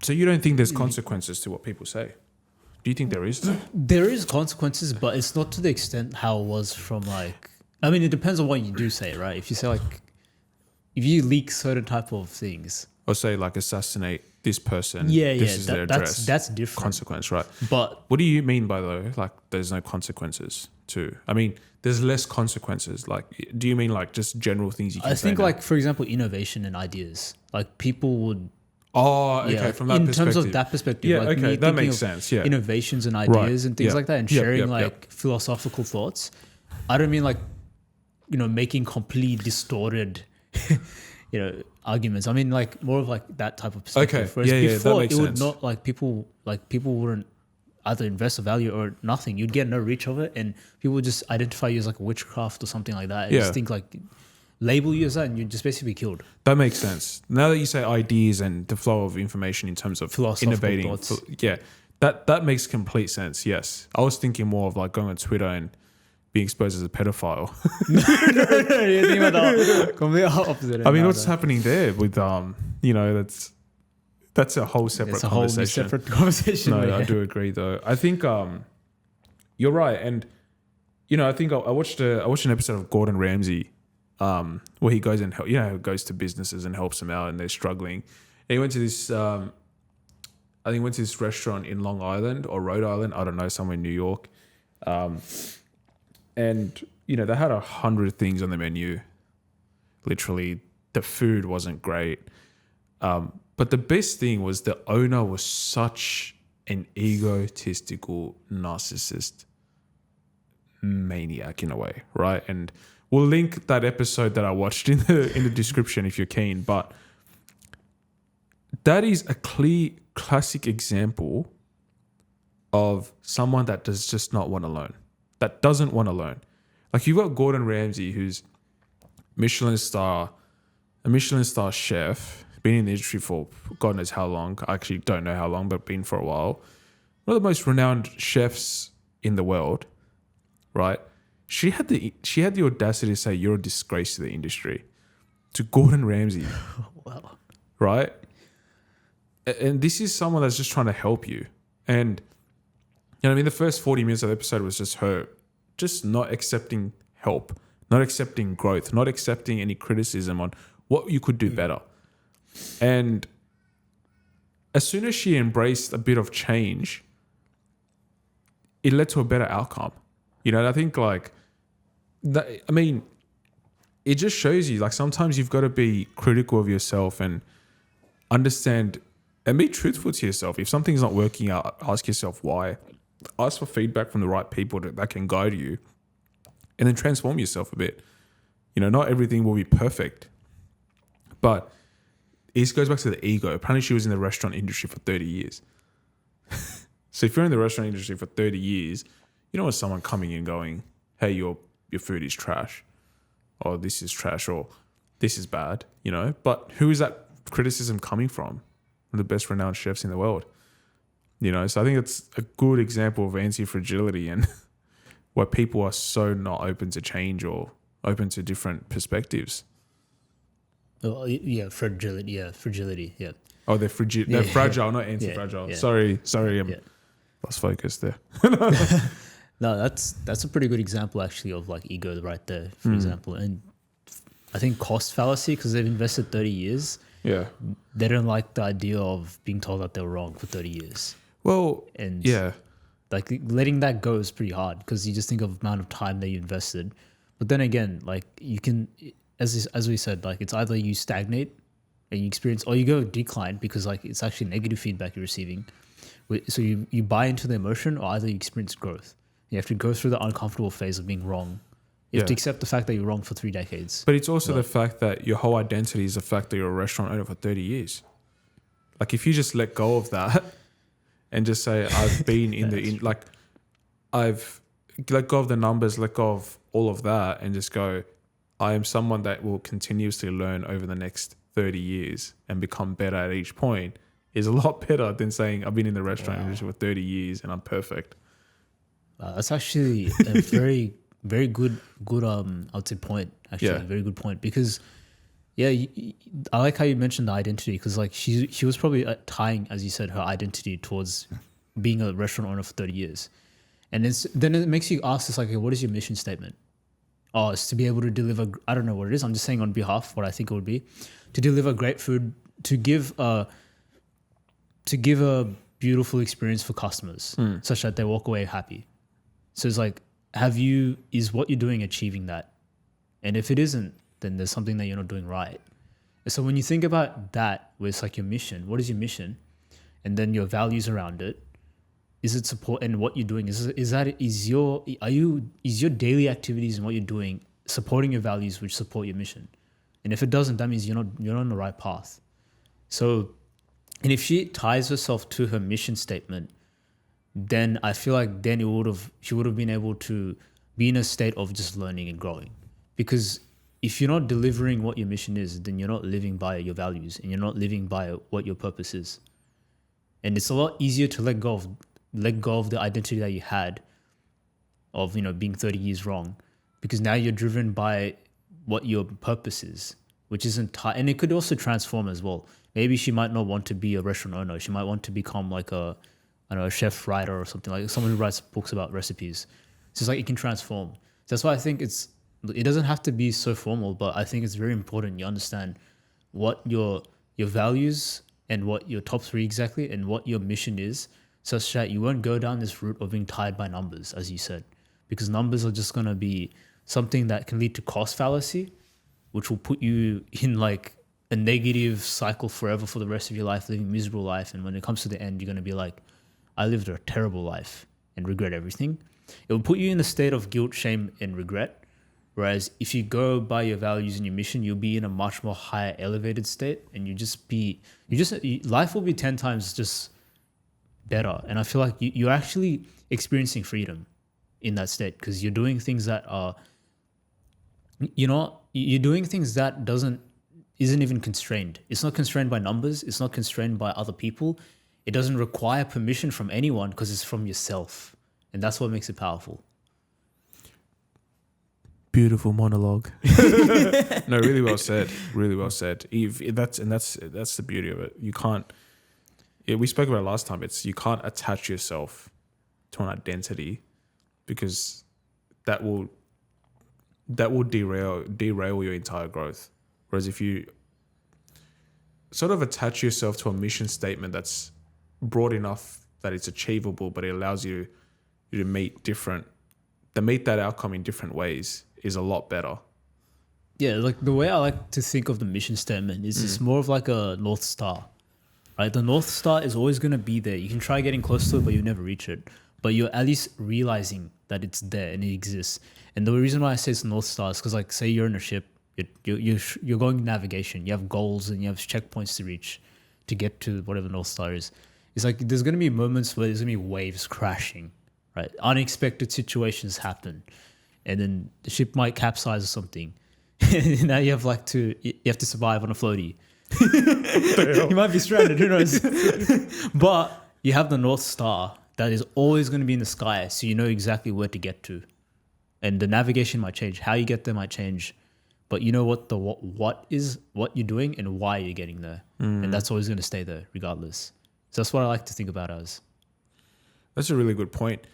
So you don't think there's consequences to what people say? Do you think there is? There is consequences, but it's not to the extent how it was from like. I mean, it depends on what you do say, right? If you say like, if you leak certain type of things, Or say like assassinate this person. yeah, This is their address. that's different. Consequence, right? But What do you mean by though? Like, there's no consequences to? I mean, there's less consequences. Like, do you mean like just general things you can I say think now? like, for example, innovation and ideas, like people would. Oh, okay. Yeah, From that in perspective. terms of that perspective, Yeah, like okay, me that thinking makes of sense. Yeah. innovations and ideas and things Yeah. like that, and Yep, sharing yep, like yep. philosophical thoughts. I don't mean like, making completely distorted, arguments. I mean like more of like that type of perspective. Okay, Whereas yeah, that before makes it would sense. not people wouldn't either invest a value or nothing. You'd get no reach of it, and people would just identify you as like a witchcraft or something like that. And Yeah. just think like label you as that, and you'd just basically be killed. That makes sense. Now that you say ideas and the flow of information in terms of Philosophical innovating, thoughts. that makes complete sense. Yes, I was thinking more of like going on Twitter and being exposed as a pedophile. You're thinking about the complete opposite. I mean, what's happening there with that's a whole separate It's a whole conversation. separate conversation. No, I yeah. do agree though. I think you're right, and I think I watched an episode of Gordon Ramsay, where he goes and goes to businesses and helps them out, and they're struggling. And he went to this, I think, he went to this restaurant in Long Island or Rhode Island, I don't know, somewhere in New York, and they had 100 things on the menu. Literally, the food wasn't great. But the best thing was the owner was such an egotistical narcissist maniac in a way, right? And we'll link that episode that I watched in the description if you're keen. But that is a clear, classic example of someone that does just not want to learn, that doesn't want to learn. Like, you've got Gordon Ramsay, who's a Michelin star chef, been in the industry for God knows how long. I actually don't know how long, but been for a while. One of the most renowned chefs in the world, right? She had the audacity to say, "You're a disgrace to the industry," to Gordon Ramsay. Wow. Right? And this is someone that's just trying to help you. And the first 40 minutes of the episode was just her just not accepting help, not accepting growth, not accepting any criticism on what you could do better. And as soon as she embraced a bit of change, it led to a better outcome. I think like that, it just shows you like sometimes you've got to be critical of yourself and understand and be truthful to yourself. If something's not working out, ask yourself why. Ask for feedback from the right people that can guide you, and then transform yourself a bit. Not everything will be perfect, but it goes back to the ego. Apparently she was in the restaurant industry for 30 years. So if you're in the restaurant industry for 30 years, you don't want someone coming in going, "Hey, your food is trash," or "This is trash," or "This is bad," But who is that criticism coming from? One of the best renowned chefs in the world. So I think it's a good example of anti-fragility and why people are so not open to change or open to different perspectives. Oh, yeah, fragility. Yeah. Oh, they're fragile. They're fragile, not anti-fragile. Yeah. Sorry, I'm Yeah. lost focus there. No, that's a pretty good example actually of like ego right there, for example. And I think cost fallacy, because they've invested 30 years. Yeah. They don't like the idea of being told that they were wrong for 30 years. Well, And yeah. like letting that go is pretty hard because you just think of the amount of time that you invested. But then again, like you can, as we said, like it's either you stagnate and you experience, or you go decline because like it's actually negative feedback you're receiving. So you buy into the emotion, or either you experience growth. You have to go through the uncomfortable phase of being wrong. You have to accept the fact that you're wrong for 3 decades. But it's also the fact that your whole identity is the fact that you're a restaurant owner for 30 years. Like if you just let go of that and just say, I've been I've let go of the numbers, let go of all of that, and just go, I am someone that will continuously learn over the next 30 years and become better at each point, is a lot better than saying I've been in the restaurant industry for 30 years and I'm perfect. That's actually a very, very good I would say point, actually. Yeah. Very good point, because Yeah, I like how you mentioned the identity because like she was probably tying, as you said, her identity towards being a restaurant owner for 30 years, and then it makes you ask this like, okay, what is your mission statement? Oh, it's to be able to deliver. I don't know what it is. I'm just saying on behalf what I think it would be, to deliver great food, to give a beautiful experience for customers, such that they walk away happy. So it's like, is what you're doing achieving that? And if it isn't, then there's something that you're not doing right. And so when you think about that, where it's like your mission, what is your mission? And then your values around it, is it support, and what you're doing is your daily activities and what you're doing supporting your values which support your mission? And if it doesn't, that means you're not on the right path. So, and if she ties herself to her mission statement, then I feel like then she would have been able to be in a state of just learning and growing. Because if you're not delivering what your mission is, then you're not living by your values and you're not living by what your purpose is. And it's a lot easier to let go of the identity that you had of, being 30 years wrong, because now you're driven by what your purpose is, which isn't and it could also transform as well. Maybe she might not want to be a restaurant owner. She might want to become like a chef writer or something, like someone who writes books about recipes. So it's like it can transform. That's why I think it doesn't have to be so formal, but I think it's very important you understand what your values and what your top 3 exactly and what your mission is, such that you won't go down this route of being tied by numbers, as you said, because numbers are just going to be something that can lead to cost fallacy, which will put you in like a negative cycle forever for the rest of your life, living a miserable life. And when it comes to the end, you're going to be like, I lived a terrible life and regret everything. It will put you in a state of guilt, shame, and regret. Whereas if you go by your values and your mission, you'll be in a much more higher elevated state, and life will be 10 times just better. And I feel like you're actually experiencing freedom in that state, because you're doing things that are, you're doing things that isn't even constrained. It's not constrained by numbers. It's not constrained by other people. It doesn't require permission from anyone because it's from yourself. And that's what makes it powerful. Beautiful monologue. No, really well said. Really well said. That's the beauty of it. You can't. We spoke about it last time. You can't attach yourself to an identity, because that will derail your entire growth. Whereas if you sort of attach yourself to a mission statement that's broad enough that it's achievable, but it allows you to meet that outcome in different ways, is a lot better. Yeah, like the way I like to think of the mission statement is it's more of like a North Star, right? The North Star is always going to be there. You can try getting close to it, but you never reach it. But you're at least realizing that it's there and it exists. And the reason why I say it's North Star is because, like, say you're in a ship, you're going navigation, you have goals and you have checkpoints to reach to get to whatever North Star is. It's like there's going to be moments where there's going to be waves crashing, right? Unexpected situations happen. And then the ship might capsize or something. And now you have to survive on a floaty. You might be stranded, who knows? But you have the North Star that is always going to be in the sky, so you know exactly where to get to. And the navigation might change, how you get there might change, but you know what what you're doing and why you're getting there. And that's always going to stay there regardless. So that's what I like to think about as. That's a really good point.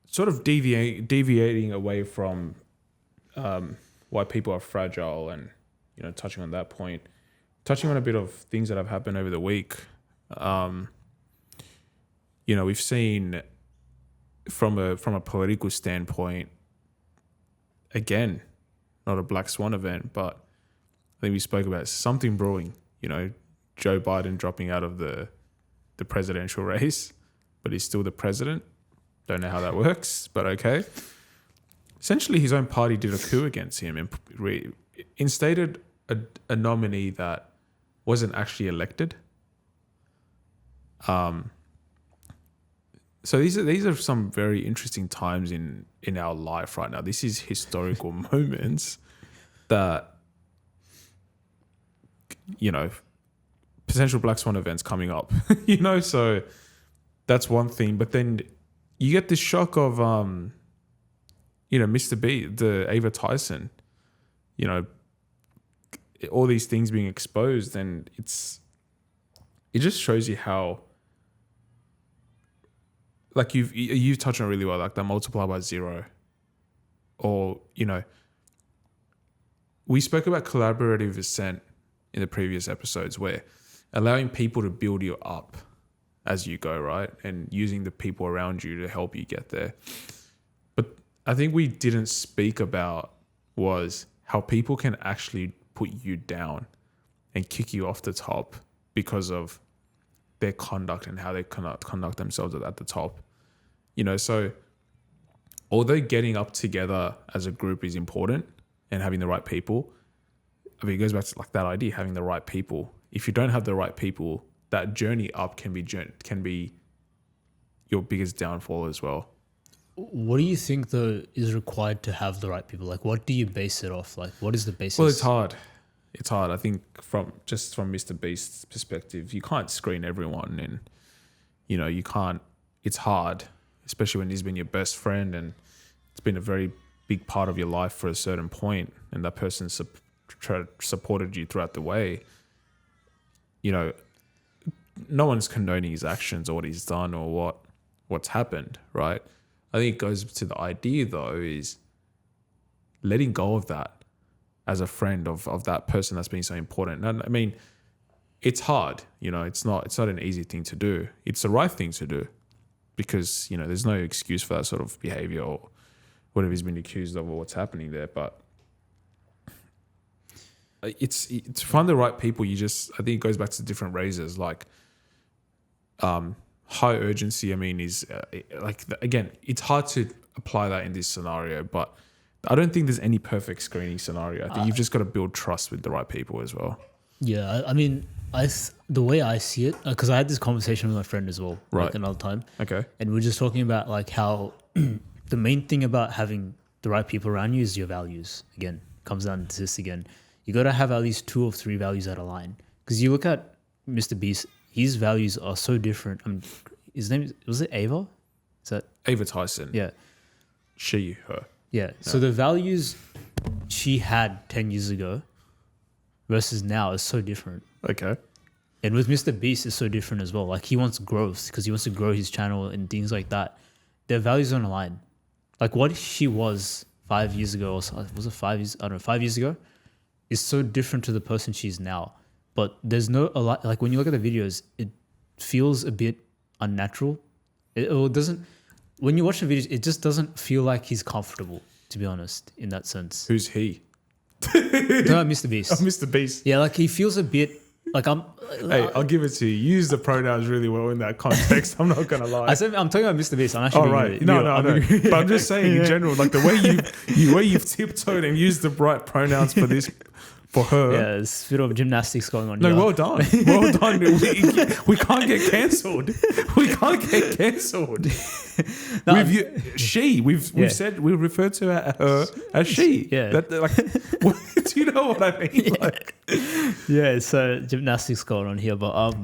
Sort of deviating away from why people are fragile, and touching on that point, touching on a bit of things that have happened over the week. We've seen from a political standpoint, again, not a black swan event, but I think we spoke about something brewing. Joe Biden dropping out of the presidential race, but he's still the president. Don't know how that works, but okay. Essentially, his own party did a coup against him and instated a nominee that wasn't actually elected. So these are some very interesting times in our life right now. This is historical moments that, potential black swan events coming up, so that's one thing. But then you get this shock of, Mr. B, the Ava Tyson, all these things being exposed, and it just shows you how, like you've touched on it really well, like the multiply by zero, or we spoke about collaborative ascent in the previous episodes, where allowing people to build you up as you go, right, and using the people around you to help you get there. But I think we didn't speak about was how people can actually put you down and kick you off the top because of their conduct and how they conduct themselves at the top. So although getting up together as a group is important and having the right people, I mean, it goes back to like that idea, having the right people. If you don't have the right people, that journey up can be your biggest downfall as well. What do you think though is required to have the right people? Like, what do you base it off? Like, what is the basis? Well, it's hard. It's hard. I think from Mr. Beast's perspective, you can't screen everyone, and you can't. It's hard, especially when he's been your best friend and it's been a very big part of your life for a certain point, and that person supported you throughout the way. No one's condoning his actions or what he's done or what's happened, right? I think it goes to the idea though is letting go of that as a friend of that person that's been so important. And I mean, it's hard, it's not an easy thing to do. It's the right thing to do because, there's no excuse for that sort of behavior or whatever he's been accused of or what's happening there. But it's to find the right people. I think it goes back to different raises, like, high urgency, I mean, is again, it's hard to apply that in this scenario, but I don't think there's any perfect screening scenario. I think you've just got to build trust with the right people as well. Yeah, I mean, the way I see it, because I had this conversation with my friend as well, right, like another time. Okay. And we're just talking about like how the main thing about having the right people around you is your values. Again, comes down to this again. You got to have at least 2 or 3 values that align. Because you look at Mr. Beast, his values are so different. I mean, his name, was it Ava? Is that Ava Tyson? Yeah. She, her. Yeah. So the values she had 10 years ago versus now is so different. Okay. And with Mr. Beast, it's so different as well. Like, he wants growth because he wants to grow his channel and things like that. Their values don't align. Like, what she was 5 years ago, or was it 5 years? I don't know, 5 years ago, is so different to the person she's now. But there's like when you look at the videos, it feels a bit unnatural. It doesn't, when you watch the videos, it just doesn't feel like he's comfortable, to be honest, in that sense. Who's he? No, Mr. Beast. Oh, Mr. Beast. Yeah, like he feels a bit like Hey, I'll give it to you. You use the pronouns really well in that context. I'm not gonna lie. I'm talking about Mr. Beast. I'm actually. Oh right. No. But I'm just saying in general, like the way you've tiptoed and used the right pronouns for this. For her. Yeah, there's a bit of gymnastics going on here. No, well done. Well done. We can't get cancelled. We can't get cancelled. We've said, we referred to her as she. Yeah. Do you know what I mean? Yeah. Yeah, so gymnastics going on here. But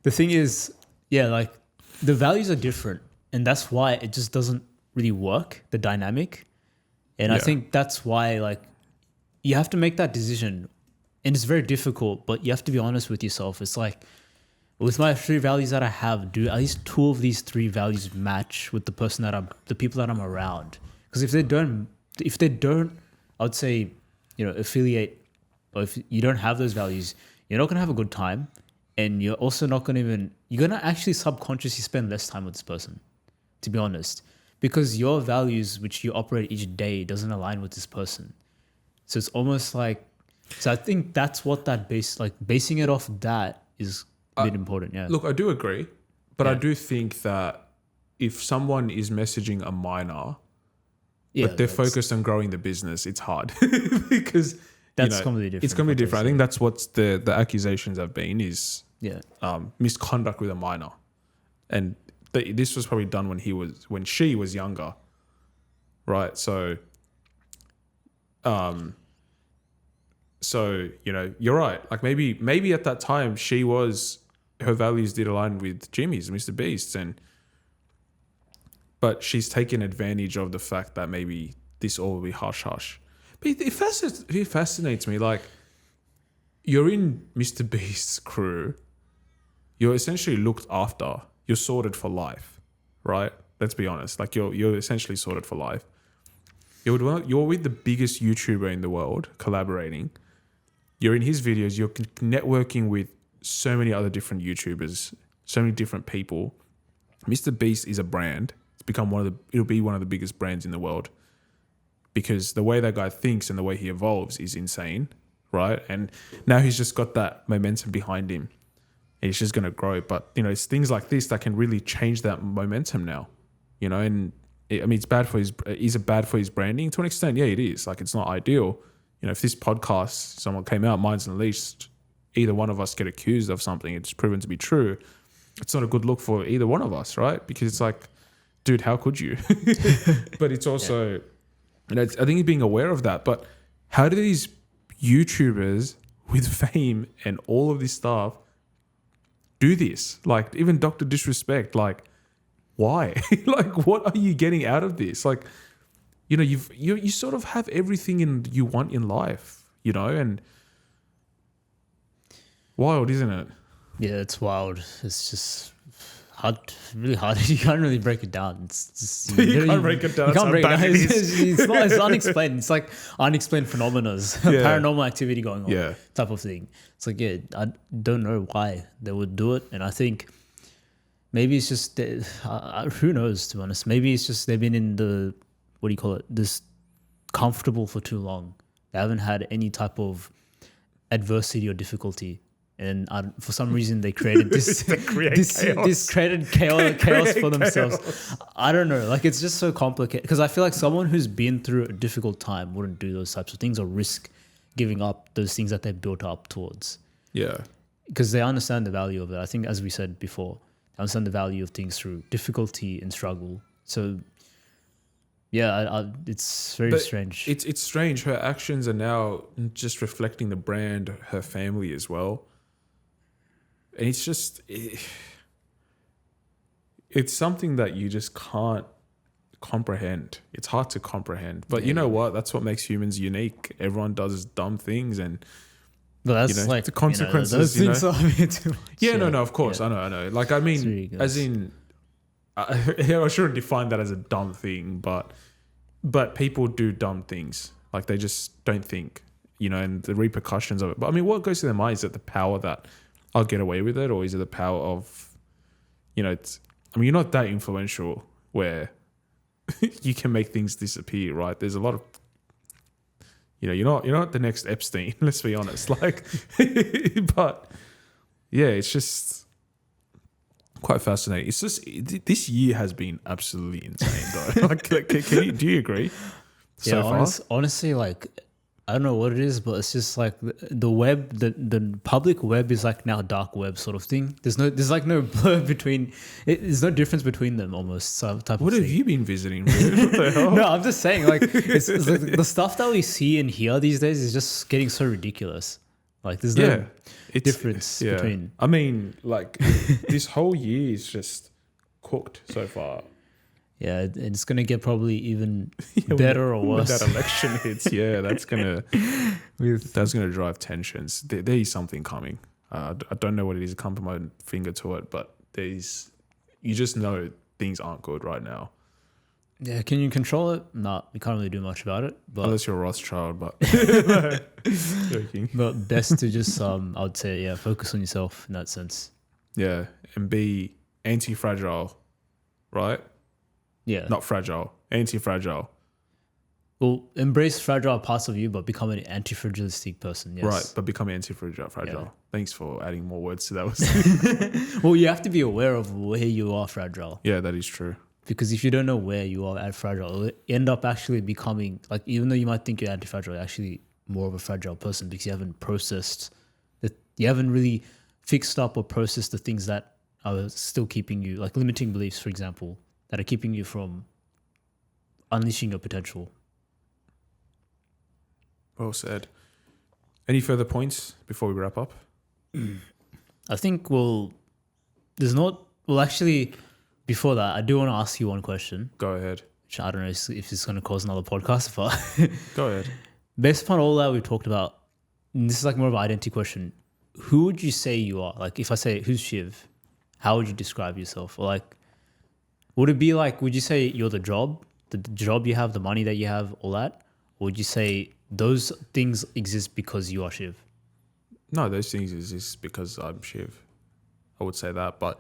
the thing is, yeah, like the values are different. And that's why it just doesn't really work, the dynamic. And I think that's why, like, you have to make that decision, and it's very difficult, but you have to be honest with yourself. It's like, with my 3 values that I have, do at least 2 of these 3 values match with the people that I'm around? Because if they don't, I would say, affiliate, or if you don't have those values, you're not going to have a good time, and you're also not going to you're going to actually subconsciously spend less time with this person, to be honest, because your values, which you operate each day, doesn't align with this person. So it's almost like, so I think that's what that basing it off that is a bit important. Yeah. Look, I do agree, but I do think that if someone is messaging a minor, but they're focused on growing the business, it's hard because that's completely different. It's going to be different. I think that's what the accusations have been is misconduct with a minor, and this was probably done when she was younger, right? So. So, you're right. Like maybe at that time her values did align with Jimmy's, Mr. Beast's, but she's taken advantage of the fact that maybe this all will be hush hush. But it fascinates me. Like, you're in Mr. Beast's crew. You're essentially looked after. You're sorted for life, right? Let's be honest. Like you're essentially sorted for life. You're with the biggest YouTuber in the world, collaborating. You're in his videos. You're networking with so many other different YouTubers, so many different people. Mr. Beast is a brand. It's become it'll be one of the biggest brands in the world because the way that guy thinks and the way he evolves is insane, right? And now he's just got that momentum behind him. And he's just going to grow. But, it's things like this that can really change that momentum now, and it's bad for is it bad for his branding? To an extent, yeah, it is. Like, it's not ideal. If this podcast, someone came out, Minds Unleashed, either one of us get accused of something, it's proven to be true. It's not a good look for either one of us, right? Because it's like, dude, how could you? But it's also, I think being aware of that. But how do these YouTubers with fame and all of this stuff do this? Like, even Dr. Disrespect, like, why? Like, what are you getting out of this? Like, you sort of have everything you want in life, and wild, isn't it? Yeah, it's wild. It's just hard, really hard. You can't really break it down. It's just You can't break it down. You can't break it down. It is. It's unexplained. It's like unexplained phenomena, paranormal activity going on, type of thing. It's like, I don't know why they would do it, and I think maybe it's just who knows, to be honest. Maybe it's just they've been in this comfortable for too long. They haven't had any type of adversity or difficulty. And for some reason, they created this created chaos for themselves. Chaos. I don't know. Like, it's just so complicated. Because I feel like someone who's been through a difficult time wouldn't do those types of things or risk giving up those things that they've built up towards. Yeah. Because they understand the value of it. I think, as we said before, they understand the value of things through difficulty and struggle. So, yeah, it's very strange. It's strange. Her actions are now just reflecting the brand, her family as well. And it's just, it's something that you just can't comprehend. It's hard to comprehend. But you know what? That's what makes humans unique. Everyone does dumb things, and that's like the consequences. Those things are a bit too much. No, of course. Yeah. I know. Like, I mean, as in, I shouldn't define that as a dumb thing, but people do dumb things. Like, they just don't think, and the repercussions of it. But I mean, what goes to their mind? Is it the power that I'll get away with it, or is it the power of, you're not that influential where you can make things disappear, right? There's a lot of, you're not the next Epstein, let's be honest. Like, but yeah, it's just quite fascinating. It's just, this year has been absolutely insane, though. Like, do you agree? So far? Honestly, like, I don't know what it is, but it's just like the web, the public web is like now dark web sort of thing. There's like no blur between. There's no difference between them almost. So type what of have thing. you been visiting? What the hell? No, I'm just saying, like, it's like the stuff that we see and hear these days is just getting so ridiculous. Like, there's no difference between. I mean, like, this whole year is just cooked so far. Yeah, and it's gonna get probably even better or worse. When that election hits, that's gonna drive tensions. There is something coming. I don't know what it is. I can't put my finger to it, but you just know things aren't good right now. Yeah, can you control it? No, you can't really do much about it. But unless you're a Rothschild, but joking. But best to just I would say focus on yourself in that sense. Yeah, and be anti-fragile, right? Yeah. Not fragile. Anti-fragile. Well, embrace fragile parts of you, but become an anti-fragilistic person. Yes. Right, but become anti-fragile. Yeah. Thanks for adding more words to that. Well, you have to be aware of where you are fragile. Yeah, that is true. Because if you don't know where you are at fragile, you'll end up actually becoming, like, even though you might think you're anti-fragile, you're actually more of a fragile person because you haven't processed, you haven't really fixed up or processed the things that are still keeping you, like limiting beliefs, for example, that are keeping you from unleashing your potential. Well said. Any further points before we wrap up? I think, actually, before that, I do want to ask you one question. Go ahead. Which I don't know if it's going to cause another podcast, but go ahead. Based upon all that we've talked about, this is like more of an identity question. Who would you say you are? Like, if I say, who's Shiv? How would you describe yourself? Or like, would it be like, would you say you're the job you have, the money that you have, all that? Or would you say those things exist because you are Shiv? No, those things exist because I'm Shiv. I would say that. But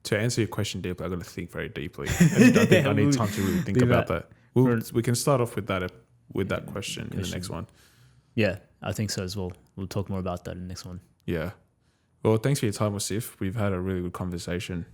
to answer your question deeply, I've got to think very deeply. And I think I need time to really think about that. We can start off with that question in the next one. Yeah, I think so as well. We'll talk more about that in the next one. Yeah. Well, thanks for your time, Wasif. We've had a really good conversation.